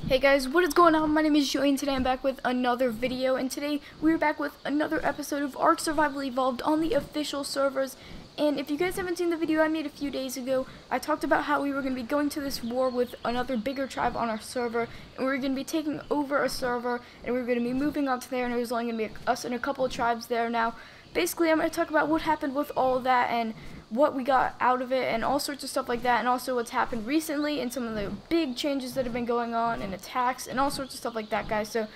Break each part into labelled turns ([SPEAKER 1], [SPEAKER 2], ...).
[SPEAKER 1] Hey guys, what is going on? My name is Joey and today I'm back with another video, and today we're back with another episode of Ark Survival Evolved on the official servers. And if you guys haven't seen the video I made a few days ago, I talked about how we were going to be going to this war with another bigger tribe on our server, and we were going to be taking over a server, and we were going to be moving on to there, and it was only going to be us and a couple of tribes there. Now, basically I'm going to talk about what happened with all of that, and what we got out of it, and all sorts of stuff like that, and also what's happened recently, and some of the big changes that have been going on, and attacks, and all sorts of stuff like that, guys. So,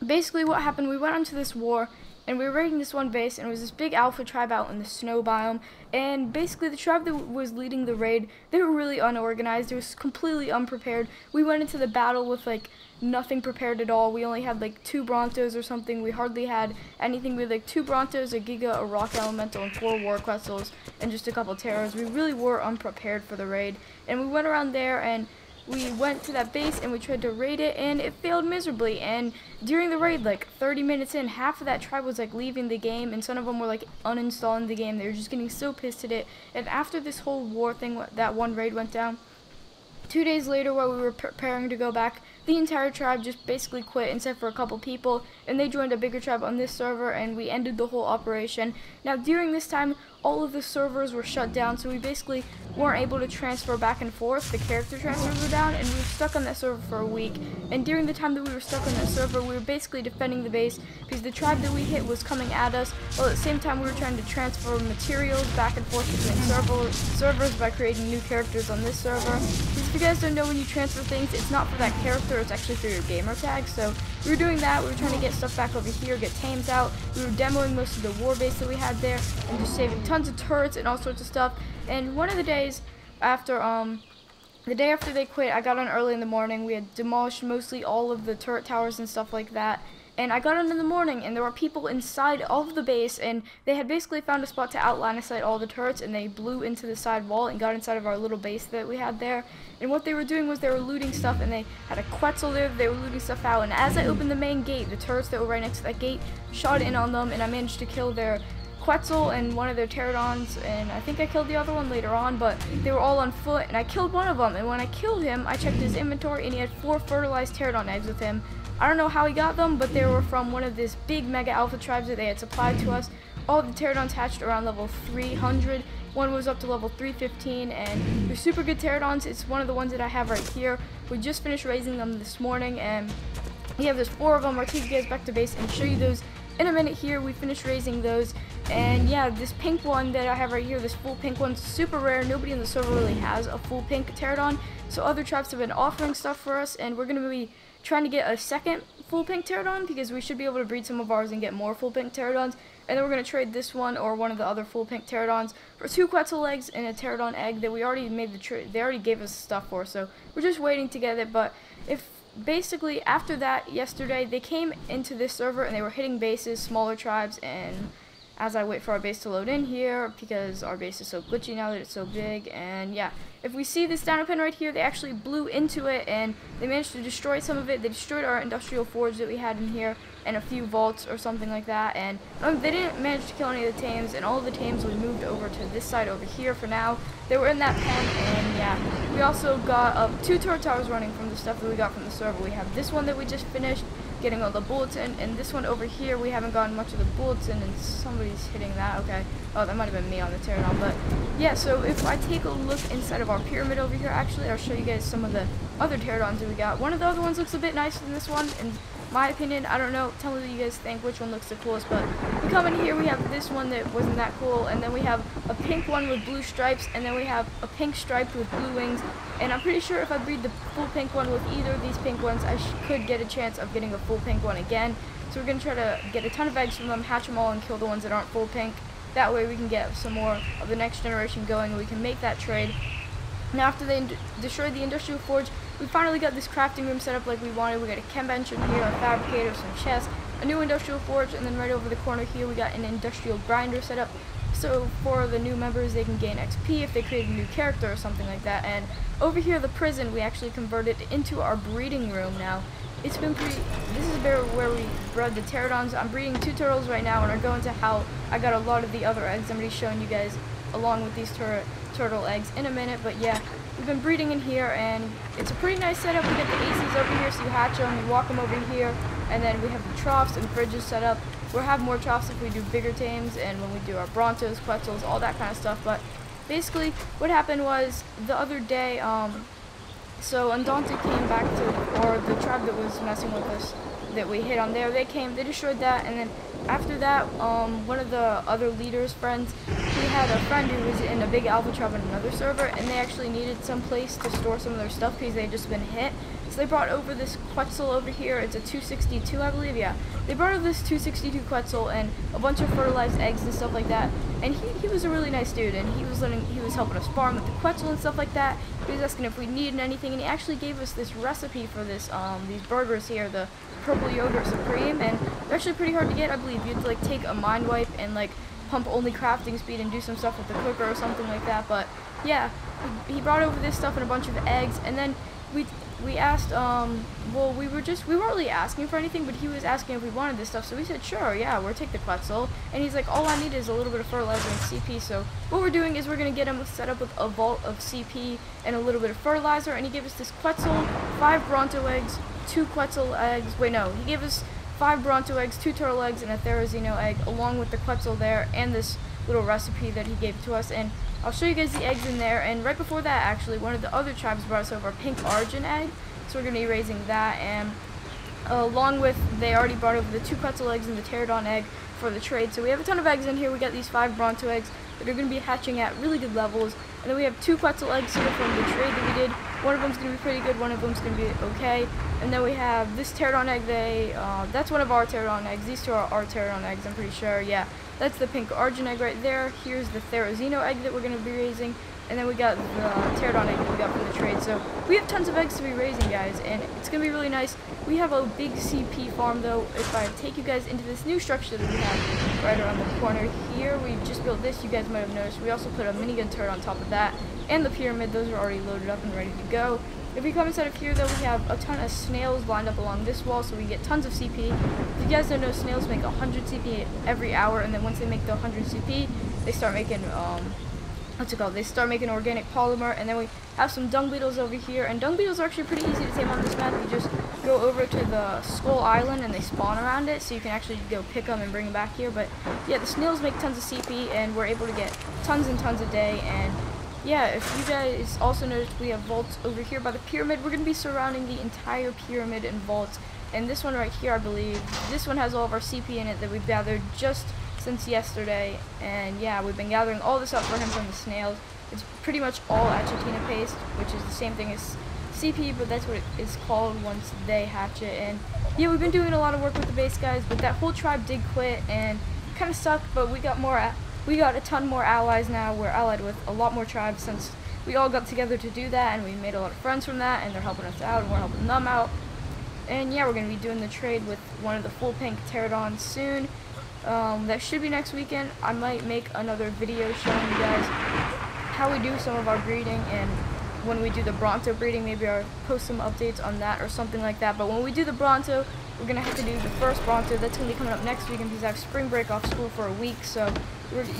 [SPEAKER 1] basically what happened, we went onto this war, and we were raiding this one base, and it was this big alpha tribe out in the snow biome, and basically the tribe that was leading the raid, they were really unorganized, they were completely unprepared. We went into the battle with, like, nothing prepared at all. We only had, like, 2 Brontos or something. We hardly had anything. We had, like, 2 Brontos, a Giga, a Rock Elemental, and 4 War Quetzals, and just a couple Terrors. We really were unprepared for the raid, and we went around there, and we went to that base and we tried to raid it, and it failed miserably. And during the raid, like 30 minutes in, half of that tribe was like leaving the game, and some of them were like uninstalling the game. They were just getting so pissed at it. And after this whole war thing, that one raid went down, 2 days later, while we were preparing to go back, the entire tribe just basically quit except for a couple people, and they joined a bigger tribe on this server, and we ended the whole operation. Now, during this time, all of the servers were shut down, so we basically weren't able to transfer back and forth. The character transfers were down, and we were stuck on that server for a week. And during the time that we were stuck on that server, we were basically defending the base because the tribe that we hit was coming at us, while at the same time we were trying to transfer materials back and forth between servers by creating new characters on this server. Because if you guys don't know, when you transfer things, it's not for that character, it's actually for your gamer tag. So we were doing that. We were trying to get stuff back over here, get tames out. We were demoing most of the war base that we had there, and just saving tons of turrets and all sorts of stuff. And one of the days after, the day after they quit, I got on early in the morning. We had demolished mostly all of the turret towers and stuff like that. And I got on in the morning, and there were people inside of the base, and they had basically found a spot to outline a sight all the turrets, and they blew into the side wall and got inside of our little base that we had there. And what they were doing was they were looting stuff, and they had a Quetzal there, they were looting stuff out, and as I opened the main gate, the turrets that were right next to that gate shot in on them, and I managed to kill their Quetzal and one of their Pterodons, and I think I killed the other one later on, but they were all on foot, and I killed one of them. And when I killed him, I checked his inventory, and he had 4 fertilized Pterodon eggs with him. I don't know how he got them, but they were from one of these big mega alpha tribes that they had supplied to us. All the Pterodons hatched around level 300. One was up to level 315, and they're super good Pterodons. It's one of the ones that I have right here. We just finished raising them this morning, and we have there's 4 of them. I'll take you guys back to base and show you those in a minute here. We finished raising those, and yeah, this pink one that I have right here, this full pink one's super rare. Nobody in the server really has a full pink Pterodon, so other tribes have been offering stuff for us, and we're going to be trying to get a second full pink Pterodon because we should be able to breed some of ours and get more full pink Pterodons. And then we're going to trade this one or one of the other full pink Pterodons for 2 Quetzal eggs and a Pterodon egg that we already made the trade. They already gave us stuff for, so we're just waiting to get it. But if basically after that, yesterday, they came into this server and they were hitting bases, smaller tribes, and as I wait for our base to load in here, because our base is so glitchy now that it's so big. And yeah, if we see this dino pin right here, they actually blew into it, and they managed to destroy some of it. They destroyed our industrial forge that we had in here, and a few vaults or something like that. And they didn't manage to kill any of the tames, and all of the tames we moved over to this side over here for now. They were in that pen, and yeah, we also got 2 turret towers running from the stuff that we got from the server. We have this one that we just finished getting all the bullets in, and this one over here we haven't gotten much of the bullets in, and somebody's hitting that. Okay, oh, that might have been me on the Pterodon. But yeah, so if I take a look inside of our pyramid over here, actually I'll show you guys some of the other Pterodons that we got. One of the other ones looks a bit nicer than this one, in my opinion. I don't know, tell me what you guys think, which one looks the coolest. But we come in here, we have this one that wasn't that cool, and then we have a pink one with blue stripes, and then we have a pink striped with blue wings. And I'm pretty sure if I breed the full pink one with either of these pink ones, I could get a chance of getting a full pink one again. So we're going to try to get a ton of eggs from them, hatch them all, and kill the ones that aren't full pink. That way we can get some more of the next generation going, and we can make that trade. Now after they destroyed the industrial forge, we finally got this crafting room set up like we wanted. We got a chem bench in here, a fabricator, some chests, a new industrial forge, and then right over the corner here we got an industrial grinder set up. So for the new members, they can gain XP if they create a new character or something like that. And over here, the prison, we actually converted into our breeding room now. It's been this is where we bred the Pterodons. I'm breeding 2 turtles right now, and I'll go into how I got a lot of the other eggs. I'm already showing you guys along with these turtle eggs in a minute. But yeah, we've been breeding in here, and it's a pretty nice setup. We get the ACs over here, so you hatch them, you walk them over here, and then we have the troughs and fridges set up. We'll have more troughs if we do bigger tames, and when we do our Brontos, Quetzals, all that kind of stuff. But basically, what happened was the other day, so Undaunted came back to, or the tribe that was messing with us, that we hit on there, they came, they destroyed that, and then after that, one of the other leaders' friends, he had a friend who was in a big alpha tribe on another server, and they actually needed some place to store some of their stuff because they had just been hit. So they brought over this Quetzal over here. It's a 262, I believe, yeah. They brought over this 262 Quetzal and a bunch of fertilized eggs and stuff like that. And he was a really nice dude, and he was helping us farm with the Quetzal and stuff like that. He was asking if we needed anything, and he actually gave us this recipe for this these burgers here, the Purple Yogurt Supreme, and they're actually pretty hard to get, I believe. You have to like take a mind wipe and like pump only crafting speed and do some stuff with the cooker or something like that. But yeah, he brought over this stuff and a bunch of eggs, and then we asked, well, we weren't really asking for anything, but he was asking if we wanted this stuff, so we said, sure, yeah, we'll take the Quetzal, and he's like, all I need is a little bit of fertilizer and CP, so what we're doing is we're going to get him set up with a vault of CP and a little bit of fertilizer, and he gave us this Quetzal, 5 Bronto eggs, 2 Quetzal eggs, wait, no, he gave us 5 Bronto eggs, 2 turtle eggs, and a Therizino egg, along with the Quetzal there, and this little recipe that he gave to us, and I'll show you guys the eggs in there. And right before that, actually, one of the other tribes brought us over a pink Argent egg, so we're going to be raising that, and along with, they already brought over the 2 Quetzal eggs and the Pterodon egg for the trade. So we have a ton of eggs in here. We got these 5 Bronto eggs that are going to be hatching at really good levels, and then we have 2 Quetzal eggs here from the trade that we did. One of them's going to be pretty good, one of them's going to be okay, and then we have this Pterodon egg. That's one of our Pterodon eggs. These 2 are our Pterodon eggs, I'm pretty sure, yeah. That's the pink Argent egg right there. Here's the Therizino egg that we're going to be raising. And then we got the Pterodon egg that we got from the trade. So we have tons of eggs to be raising, guys. And it's going to be really nice. We have a big CP farm, though. If I take you guys into this new structure that we have right around the corner here. We just built this. You guys might have noticed. We also put a minigun turret on top of that. And the pyramid. Those are already loaded up and ready to go. If we come inside of here, though, we have a ton of snails lined up along this wall, so we get tons of CP. If you guys don't know, snails make 100 CP every hour, and then once they make the 100 CP, they start making, what's it called? They start making organic polymer, and then we have some dung beetles over here, and dung beetles are actually pretty easy to tame on this map. You just go over to the Skull Island, and they spawn around it, so you can actually go pick them and bring them back here. But yeah, the snails make tons of CP, and we're able to get tons and tons a day, and yeah, if you guys also noticed, we have vaults over here by the pyramid. We're going to be surrounding the entire pyramid in vaults. And this one right here, I believe, this one has all of our CP in it that we've gathered just since yesterday. And yeah, we've been gathering all this up for him from the snails. It's pretty much all Achatina paste, which is the same thing as CP, but that's what it is called once they hatch it. And yeah, we've been doing a lot of work with the base, guys, but that whole tribe did quit, and it kind of sucked, but we got a ton more allies now. We're allied with a lot more tribes since we all got together to do that, and we made a lot of friends from that, and they're helping us out, and we're helping them out. And yeah, we're going to be doing the trade with one of the full pink Pterodons soon. That should be next weekend. I might make another video showing you guys how we do some of our breeding, and when we do the Bronto breeding, maybe I'll post some updates on that or something like that. But when we do the Bronto, we're going to have to do the first Bronto. That's going to be coming up next weekend because I have spring break off school for a week. So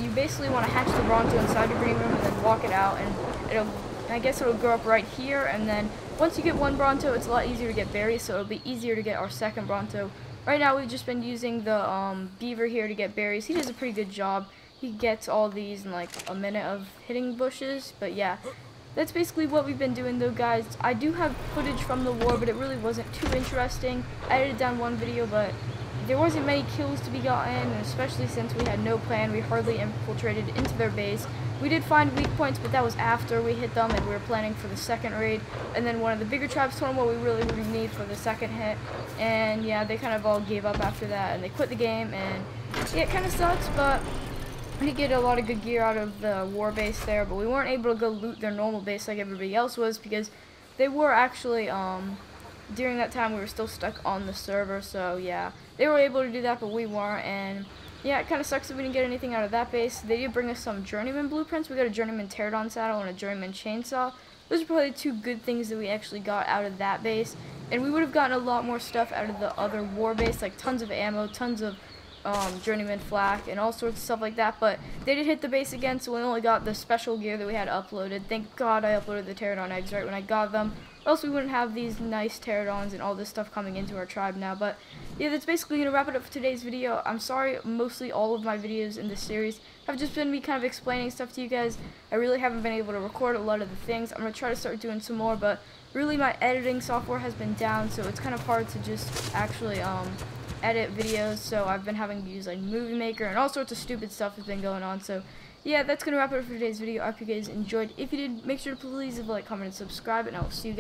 [SPEAKER 1] you basically want to hatch the Bronto inside your breeding room and then walk it out, and I guess it'll grow up right here. And then once you get one Bronto, it's a lot easier to get berries, so it'll be easier to get our second Bronto. Right now, we've just been using the beaver here to get berries. He does a pretty good job. He gets all these in like a minute of hitting bushes. But yeah, that's basically what we've been doing, though, guys. I do have footage from the war, but it really wasn't too interesting. I edited down one video, but there wasn't many kills to be gotten, and especially since we had no plan. We hardly infiltrated into their base. We did find weak points, but that was after we hit them, and we were planning for the second raid. And then one of the bigger tribes told them what we really would need for the second hit, and yeah, they kind of all gave up after that, and they quit the game. And yeah, it kind of sucks, but we did get a lot of good gear out of the war base there, but we weren't able to go loot their normal base like everybody else was, because they were actually, during that time we were still stuck on the server. So yeah, they were able to do that, but we weren't. And yeah, it kind of sucks that we didn't get anything out of that base. They did bring us some journeyman blueprints. We got a journeyman Pterodon saddle and a journeyman chainsaw. Those are probably 2 good things that we actually got out of that base, and we would have gotten a lot more stuff out of the other war base, like tons of ammo, tons of Journeyman Flak and all sorts of stuff like that, but they did hit the base again, so we only got the special gear that we had uploaded. Thank God I uploaded the Pterodon eggs right when I got them, or else we wouldn't have these nice Pterodons and all this stuff coming into our tribe now. But yeah, that's basically going to wrap it up for today's video. I'm sorry, mostly all of my videos in this series have just been me kind of explaining stuff to you guys. I really haven't been able to record a lot of the things. I'm going to try to start doing some more, but really my editing software has been down, so it's kind of hard to just actually edit videos. So I've been having to use like Movie Maker and all sorts of stupid stuff has been going on. So yeah, that's going to wrap it up for today's video. I hope you guys enjoyed. If you did, make sure to please leave a like, comment, and subscribe, and I will see you guys